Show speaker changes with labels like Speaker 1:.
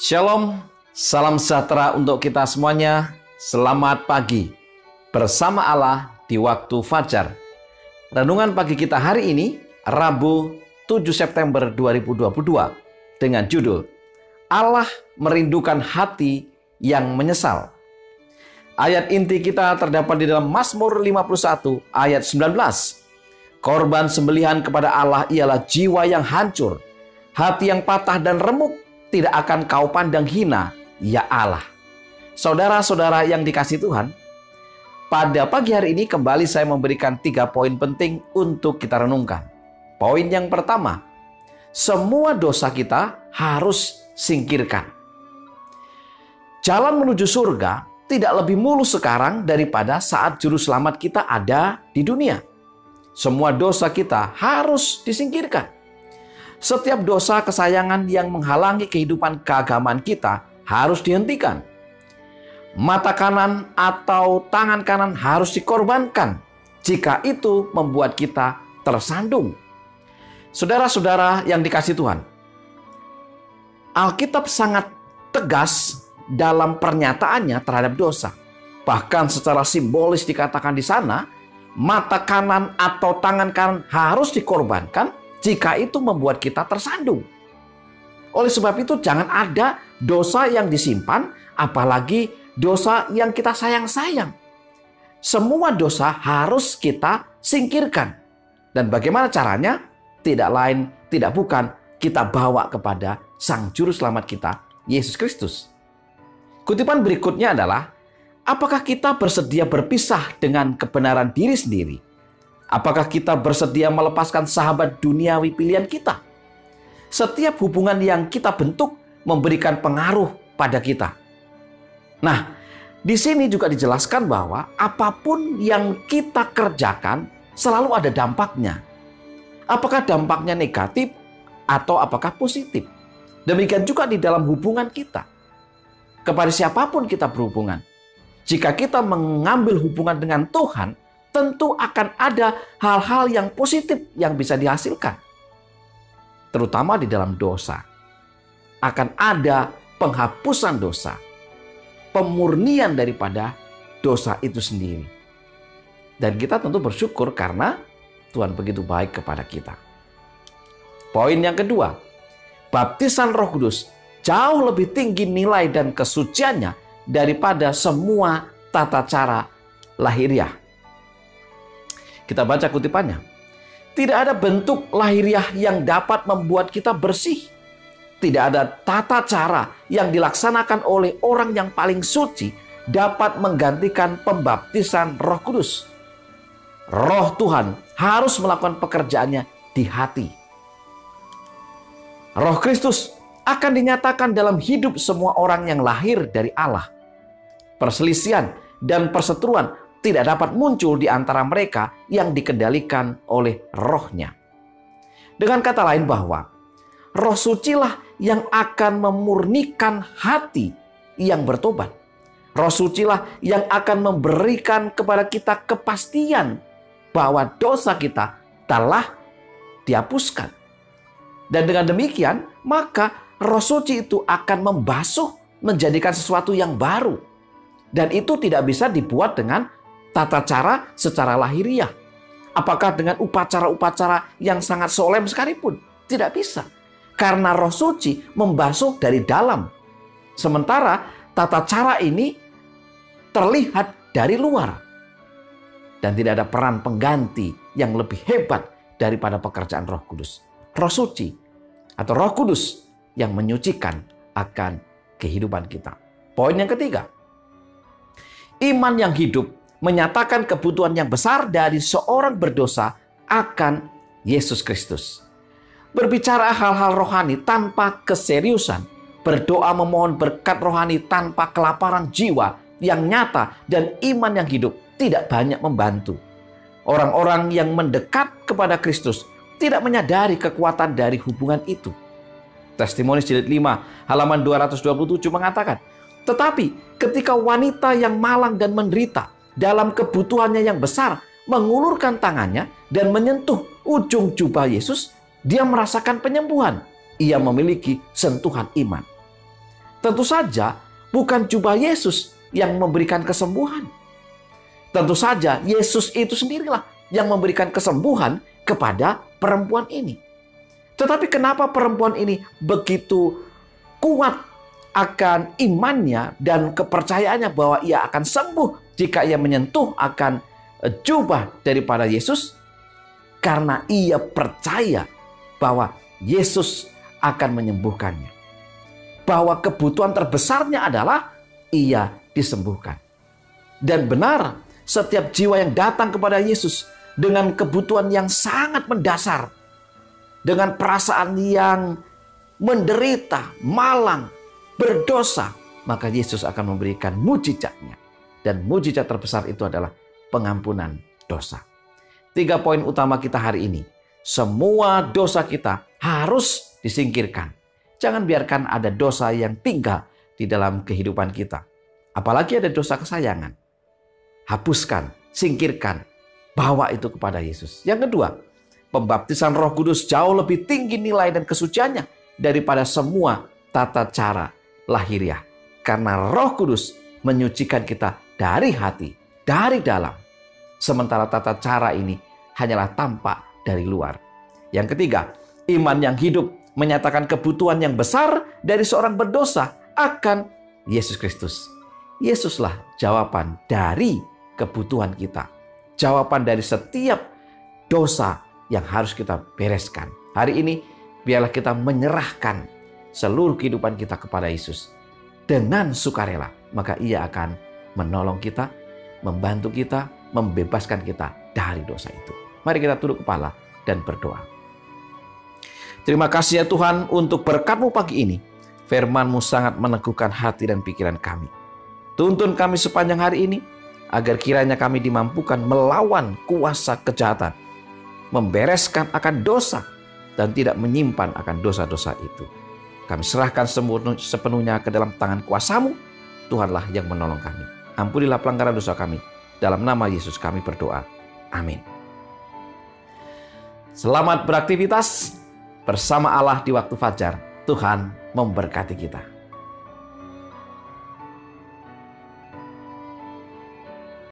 Speaker 1: Shalom, salam sejahtera untuk kita semuanya. Selamat pagi bersama Allah di waktu fajar. Renungan pagi kita hari ini, Rabu 7 September 2022 dengan judul Allah merindukan hati yang menyesal. Ayat inti kita terdapat di dalam Mazmur 51 ayat 19. Korban sembelihan kepada Allah ialah jiwa yang hancur, hati yang patah dan remuk tidak akan kau pandang hina, ya Allah. Saudara-saudara yang dikasihi Tuhan, pada pagi hari ini kembali saya memberikan 3 poin penting untuk kita renungkan. Poin yang pertama, semua dosa kita harus singkirkan. Jalan menuju surga tidak lebih mulus sekarang daripada saat juru selamat kita ada di dunia. Semua dosa kita harus disingkirkan. Setiap dosa kesayangan yang menghalangi kehidupan keagamaan kita harus dihentikan. Mata kanan atau tangan kanan harus dikorbankan jika itu membuat kita tersandung. Saudara-saudara yang dikasihi Tuhan, Alkitab sangat tegas dalam pernyataannya terhadap dosa. Bahkan secara simbolis dikatakan di sana, mata kanan atau tangan kanan harus dikorbankan jika itu membuat kita tersandung. Oleh sebab itu jangan ada dosa yang disimpan, apalagi dosa yang kita sayang-sayang. Semua dosa harus kita singkirkan. Dan bagaimana caranya? Tidak lain, tidak bukan, kita bawa kepada Sang Juru Selamat kita, Yesus Kristus. Kutipan berikutnya adalah, apakah kita bersedia berpisah dengan kebenaran diri sendiri? Apakah kita bersedia melepaskan sahabat duniawi pilihan kita? Setiap hubungan yang kita bentuk memberikan pengaruh pada kita. Nah, di sini juga dijelaskan bahwa apapun yang kita kerjakan selalu ada dampaknya. Apakah dampaknya negatif atau apakah positif? Demikian juga di dalam hubungan kita. Kepada siapapun kita berhubungan. Jika kita mengambil hubungan dengan Tuhan, tentu akan ada hal-hal yang positif yang bisa dihasilkan. Terutama di dalam dosa. Akan ada penghapusan dosa. Pemurnian daripada dosa itu sendiri. Dan kita tentu bersyukur karena Tuhan begitu baik kepada kita. Poin yang kedua, baptisan Roh Kudus jauh lebih tinggi nilai dan kesuciannya daripada semua tata cara lahiriah. Kita baca kutipannya. Tidak ada bentuk lahiriah yang dapat membuat kita bersih. Tidak ada tata cara yang dilaksanakan oleh orang yang paling suci dapat menggantikan pembaptisan Roh Kudus. Roh Tuhan harus melakukan pekerjaannya di hati. Roh Kristus akan dinyatakan dalam hidup semua orang yang lahir dari Allah. Perselisihan dan perseteruan tidak dapat muncul di antara mereka yang dikendalikan oleh rohnya. Dengan kata lain bahwa Roh Sucilah yang akan memurnikan hati yang bertobat. Roh Sucilah yang akan memberikan kepada kita kepastian bahwa dosa kita telah dihapuskan. Dan dengan demikian, maka Roh Suci itu akan membasuh, menjadikan sesuatu yang baru. Dan itu tidak bisa dibuat dengan tata cara secara lahiriah. Apakah dengan upacara-upacara yang sangat solemn sekalipun? Tidak bisa. Karena Roh Suci membasuh dari dalam. Sementara tata cara ini terlihat dari luar. Dan tidak ada peran pengganti yang lebih hebat daripada pekerjaan Roh Kudus. Roh Suci atau Roh Kudus yang menyucikan akan kehidupan kita. Poin yang ketiga. Iman yang hidup menyatakan kebutuhan yang besar dari seorang berdosa akan Yesus Kristus. Berbicara hal-hal rohani tanpa keseriusan, berdoa memohon berkat rohani tanpa kelaparan jiwa yang nyata dan iman yang hidup tidak banyak membantu. Orang-orang yang mendekat kepada Kristus tidak menyadari kekuatan dari hubungan itu. Testimoni jilid 5 halaman 227 mengatakan, tetapi ketika wanita yang malang dan menderita dalam kebutuhannya yang besar mengulurkan tangannya dan menyentuh ujung jubah Yesus, dia merasakan penyembuhan. Ia memiliki sentuhan iman. Tentu saja bukan jubah Yesus yang memberikan kesembuhan. Tentu saja Yesus itu sendirilah yang memberikan kesembuhan kepada perempuan ini. Tetapi kenapa perempuan ini begitu kuat akan imannya dan kepercayaannya bahwa ia akan sembuh jika ia menyentuh akan jubah daripada Yesus? Karena ia percaya bahwa Yesus akan menyembuhkannya. Bahwa kebutuhan terbesarnya adalah ia disembuhkan. Dan benar, setiap jiwa yang datang kepada Yesus dengan kebutuhan yang sangat mendasar, dengan perasaan yang menderita, malang, berdosa, maka Yesus akan memberikan mujizatnya. Dan mujizat terbesar itu adalah pengampunan dosa. 3 poin utama kita hari ini. Semua dosa kita harus disingkirkan. Jangan biarkan ada dosa yang tinggal di dalam kehidupan kita. Apalagi ada dosa kesayangan. Hapuskan, singkirkan, bawa itu kepada Yesus. Yang kedua, pembaptisan Roh Kudus jauh lebih tinggi nilai dan kesuciannya daripada semua tata cara lahiriah. Karena Roh Kudus menyucikan kita dari hati, dari dalam. Sementara tata cara ini hanyalah tampak dari luar. Yang ketiga, iman yang hidup menyatakan kebutuhan yang besar dari seorang berdosa akan Yesus Kristus. Yesuslah jawaban dari kebutuhan kita. Jawaban dari setiap dosa yang harus kita bereskan. Hari ini, biarlah kita menyerahkan seluruh kehidupan kita kepada Yesus. Dengan sukarela, maka Ia akan menolong kita, membantu kita, membebaskan kita dari dosa itu. Mari kita tunduk kepala dan berdoa. Terima kasih ya Tuhan untuk berkat-Mu pagi ini. Firman-Mu sangat meneguhkan hati dan pikiran kami. Tuntun kami sepanjang hari ini, agar kiranya kami dimampukan melawan kuasa kejahatan, membereskan akan dosa, dan tidak menyimpan akan dosa-dosa itu. Kami serahkan sepenuhnya ke dalam tangan kuasa-Mu. Tuhanlah yang menolong kami. Ampunilah pelanggaran dosa kami. Dalam nama Yesus kami berdoa. Amin. Selamat beraktivitas bersama Allah di waktu fajar. Tuhan memberkati kita.